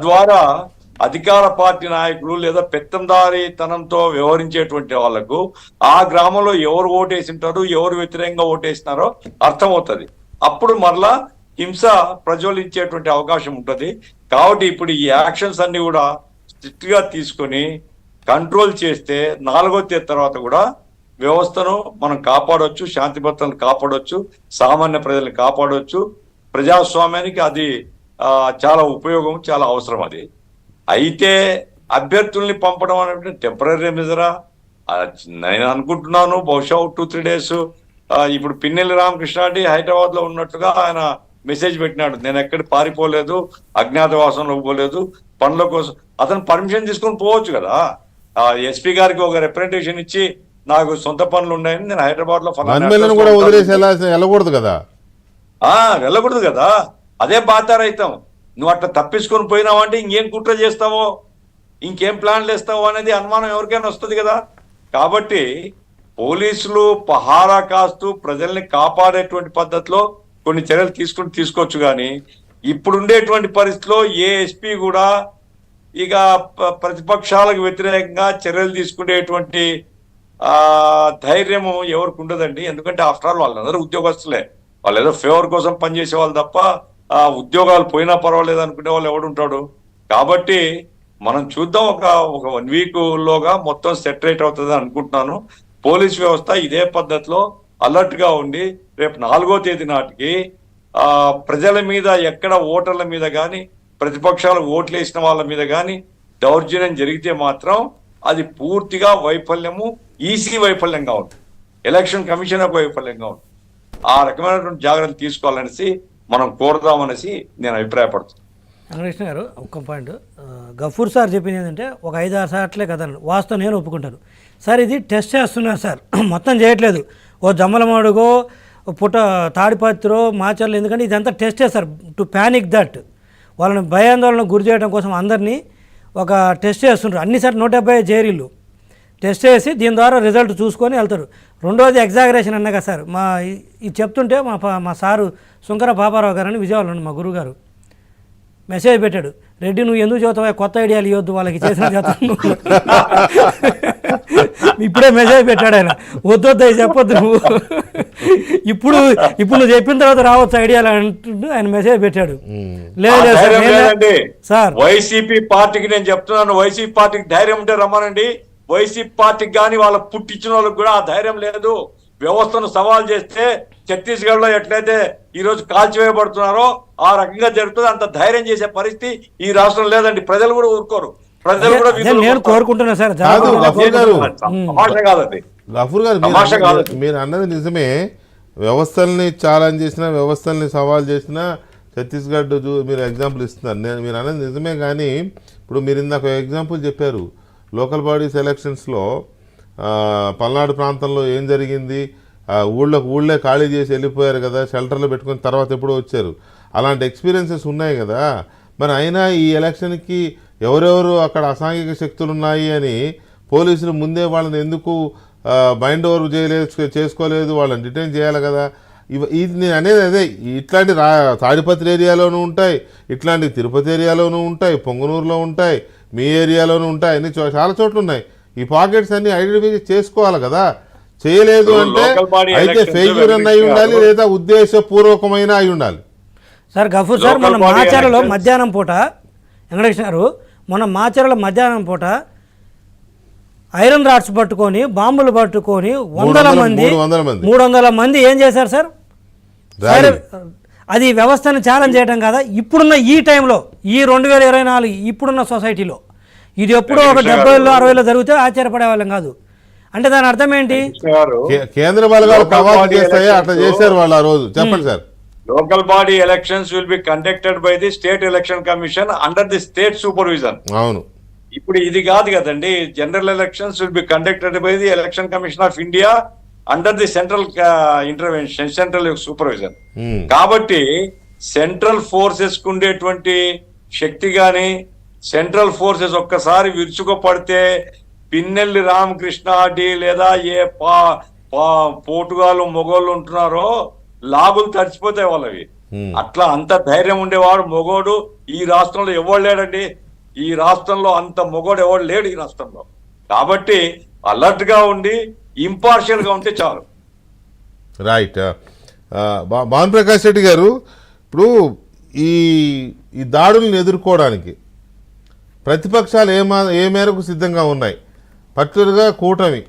ద్వారా అధికార పార్టీ నాయకులు లేదా పెత్తందారీతనంతో వ్యవహరించేటువంటి వాళ్లకు ఆ గ్రామంలో ఎవరు ఓటేసింటారు, ఎవరు వ్యతిరేకంగా ఓటేసినారో అర్థమవుతుంది. అప్పుడు మరలా హింస ప్రజ్వలించేటువంటి అవకాశం ఉంటుంది. కాబట్టి ఇప్పుడు ఈ యాక్షన్స్ అన్ని కూడా స్ట్రిక్ట్ గా తీసుకొని కంట్రోల్ చేస్తే 4వ తేదీ తర్వాత కూడా వ్యవస్థను మనం కాపాడవచ్చు, శాంతి భద్రతలను కాపాడవచ్చు, సామాన్య ప్రజలను కాపాడవచ్చు. ప్రజాస్వామ్యానికి అది చాలా ఉపయోగం, చాలా అవసరం. అది అయితే అభ్యర్థుల్ని పంపడం అనేది టెంపరీ మెజరా నేను అనుకుంటున్నాను. బహుశా 2-3 days. ఇప్పుడు పిన్నెల్లి రామకృష్ణారెడ్డి హైదరాబాద్ లో ఉన్నట్టుగా ఆయన మెసేజ్ పెట్టినాడు, నేను ఎక్కడ పారిపోలేదు, అజ్ఞాతవాసంలోకి పోలేదు, పనుల కోసం. అతను పర్మిషన్ తీసుకొని పోవచ్చు కదా. ఎస్పీ గారికి ఒక రిప్రజెంటేషన్ ఇచ్చి నాకు సొంత పనులు ఉన్నాయని నేను హైదరాబాద్ లో వెళ్ళకూడదు కదా. వెళ్ళకూడదు కదా. అదే బాధ్యతారహితం. నువ్వు అట్లా తప్పించుకొని పోయినావంటే ఇంకేం కుట్ర చేస్తావో, ఇంకేం ప్లాన్లు వేస్తావో అనేది అనుమానం ఎవరికైనా వస్తుంది కదా. కాబట్టి పోలీసులు పహారా కాస్తూ ప్రజల్ని కాపాడేటువంటి పద్ధతిలో కొన్ని చర్యలు తీసుకోవచ్చు. కానీ ఇప్పుడుండేటువంటి పరిస్థితిలో ఏ ఎస్పీ కూడా ఇక ప్రతిపక్షాలకు వ్యతిరేకంగా చర్యలు తీసుకునేటువంటి ధైర్యము ఎవరికి ఉండదండి. ఎందుకంటే ఆఫ్టర్ ఆల్ వాళ్ళందరూ ఉద్యోగస్తులే. వాళ్ళు ఏదో ఫేవర్ కోసం పనిచేసే వాళ్ళు తప్ప ఉద్యోగాలు పోయినా పర్వాలేదు అనుకునే వాళ్ళు ఎవడుంటాడు. కాబట్టి మనం చూద్దాం, ఒక 1 week లోగా మొత్తం సెటరేట్ అవుతుంది అనుకుంటున్నాను. పోలీస్ వ్యవస్థ ఇదే పద్ధతిలో అలర్ట్ గా ఉండి రేపు 4వ తేదీ నాటికి ప్రజల మీద ఎక్కడ ఓటర్ల మీద కానీ ప్రతిపక్షాలకు ఓట్లు వేసిన వాళ్ళ మీద కానీ దౌర్జన్యం జరిగితే మాత్రం అది పూర్తిగా వైఫల్యము, ఈసీ వైఫల్యంగా ఉంటుంది, ఎలక్షన్ కమిషన్ యొక్క వైఫల్యంగా ఉంటుంది. ఆ రకమైనటువంటి జాగ్రత్తలు తీసుకోవాలనేసి మనం కోరుదామనేసి నేను అభిప్రాయపడుతున్నాను. వెంకటకృష్ణ గారు, ఒక్క పాయింట్ గఫూర్ సార్ చెప్పింది ఏంటంటే ఒక 5-6 సార్లే కదా, వాస్తవం నేను ఒప్పుకుంటాను సార్. ఇది టెస్ట్ చేస్తున్నారు సార్, మొత్తం చేయట్లేదు. ఓ జమ్మలమడుగో తాడిపత్రో మాచర్లు, ఎందుకంటే ఇదంతా టెస్ట్ చేస్తారు టు ప్యానిక్ దట్, వాళ్ళని భయాందోళన గురి చేయడం కోసం అందరినీ ఒక టెస్ట్ చేస్తుంటారు. అన్నిసార్లు 170 జైరీలు టెస్ట్ చేసి దీని ద్వారా రిజల్ట్ చూసుకొని వెళ్తారు. రెండోది ఎగ్జాగరేషన్ అన్నా కదా సార్. ఇది చెప్తుంటే మా సారు శుంకర పాపారావు గారని విజయవాడలో మా గురువు గారు మెసేజ్ పెట్టాడు, రెడ్డి నువ్వు ఎందుకు చదువుతావా, కొత్త ఐడియాలు ఇవ్వద్దు వాళ్ళకి చేసిన చదువు. ఇప్పుడే మెసేజ్ పెట్టాడు ఆయన, వద్దొద్దు చెప్పొద్దు నువ్వు, ఇప్పుడు నువ్వు చెప్పిన తర్వాత రావచ్చు ఐడియాలు అంటుంటూ ఆయన మెసేజ్ పెట్టాడు. లేదు సార్, వైసీపీ పార్టీకి నేను చెప్తున్నాను, వైసీపీ పార్టీకి ధైర్యం ఉంటే రమ్మనండి. వైసీపీ పార్టీకి కానీ వాళ్ళ పుట్టించిన వాళ్ళకి కూడా ఆ ధైర్యం లేదు. వ్యవస్థను సవాల్ చేస్తే ఛత్తీస్గఢ్ లో ఎట్లయితే ఈ రోజు కాల్చివేయబడుతున్నారో ఆ రకంగా జరుగుతుంది. అంత ధైర్యం చేసే పరిస్థితి ఈ రాష్ట్రం లేదండి. ప్రజలు కూడా ఊరుకోరు, ప్రజలు కూడా నేను కోరుకుంటున్నా సార్. గఫూర్ గారు మీరు అన్నది నిజమే. వ్యవస్థల్ని ఛాలెంజ్ చేసినా, వ్యవస్థల్ని సవాల్ చేసినా ఛత్తీస్గఢ్ మీరు ఎగ్జాంపుల్ ఇస్తున్నారు. మీరు అన్నది నిజమే. కానీ ఇప్పుడు మీరు ఇందాక ఎగ్జాంపుల్ చెప్పారు, లోకల్ బాడీస్ ఎలక్షన్స్లో పల్నాడు ప్రాంతంలో ఏం జరిగింది, ఊళ్ళే ఖాళీ చేసి వెళ్ళిపోయారు కదా, షెల్టర్లో పెట్టుకుని తర్వాత ఎప్పుడో వచ్చారు. అలాంటి ఎక్స్పీరియన్సెస్ ఉన్నాయి కదా. మరి అయినా ఈ ఎలక్షన్కి ఎవరెవరు అక్కడ అసాంఘిక శక్తులు ఉన్నాయి అని పోలీసులు ముందే వాళ్ళని ఎందుకు బైండ్ ఓవర్ చేసుకోలేదు, వాళ్ళని డిటైన్ చేయాలి కదా. ఇది నేను అనేది అదే, ఇట్లాంటి తాడిపత్రి ఏరియాలోనూ ఉంటాయి, ఇట్లాంటి తిరుపతి ఏరియాలోనూ ఉంటాయి, పొంగనూరులో ఉంటాయి, మీ ఏరియాలోనూ ఉంటాయి, అన్ని చాలా చోట్ల ఉన్నాయి. ఈ పాకెట్స్ అన్ని ఐడెంటిఫై చేసుకోవాలి కదా. చేయలేదు అంటే అయితే ఫెయిల్యూర్ అన్న అయి ఉండాలి, లేదా ఉద్దేశపూర్వకమైన అయి ఉండాలి. సార్ గఫూర్ సార్, మన మాచర్లలో మధ్యాహ్నం పూట వెంకటేష్ గారు, మన మాచర్లలో మధ్యాహ్నం పూట ఐరన్ రాడ్స్ పట్టుకొని, బాంబులు పట్టుకొని 300 మంది ఏం చేశారు సార్? అది వ్యవస్థను ఛాలెంజ్ చేయడం కదా. ఇప్పుడున్న ఈ టైంలో, ఈ 2024 ఇప్పుడున్న సొసైటీలో ఇది ఎప్పుడో ఒక 70లో 60లో జరిగితే ఆశ్చర్యపడే వాళ్ళం కాదు. అంటే దాని అర్థం ఏంటి? కేంద్ర బలగాలు ప్రభావం చేస్తాయి, అట్లా చేశారు వాళ్ళు ఆ రోజు. చెప్పండి sir. Local body elections will be conducted by the state election commission under the state supervision. అవును, ఇప్పుడు ఇది కాదు కదండి. General elections will be conducted by the election commission of India under the central intervention, central supervision. కాబట్టి central forces కు ఉండేటువంటి శక్తి గాని, central forces ఒక్కసారి విరుచుకుపడితే పిన్నెల్లి రామకృష్ణారెడ్డి లేదా ఏ పోటుగాళ్ళు మొగోళ్ళు ఉంటున్నారో లాగులు తడిచిపోతాయి వాళ్ళవి. అట్లా అంత ధైర్యం ఉండేవాడు మొగోడు ఈ రాష్ట్రంలో ఎవడు లేడండి. ఈ రాష్ట్రంలో అంత మొగోడు ఎవడు లేడు ఈ రాష్ట్రంలో. కాబట్టి అలర్ట్ గా ఉండి ఇంపార్షియల్ గా ఉంటే చాలు. రైట్. భానుప్రకాష్ రెడ్డి గారు, ఇప్పుడు ఈ దాడులను ఎదుర్కోవడానికి ప్రతిపక్షాలు ఏ మేరకు సిద్ధంగా ఉన్నాయి? పర్టికులర్గా కూటమి.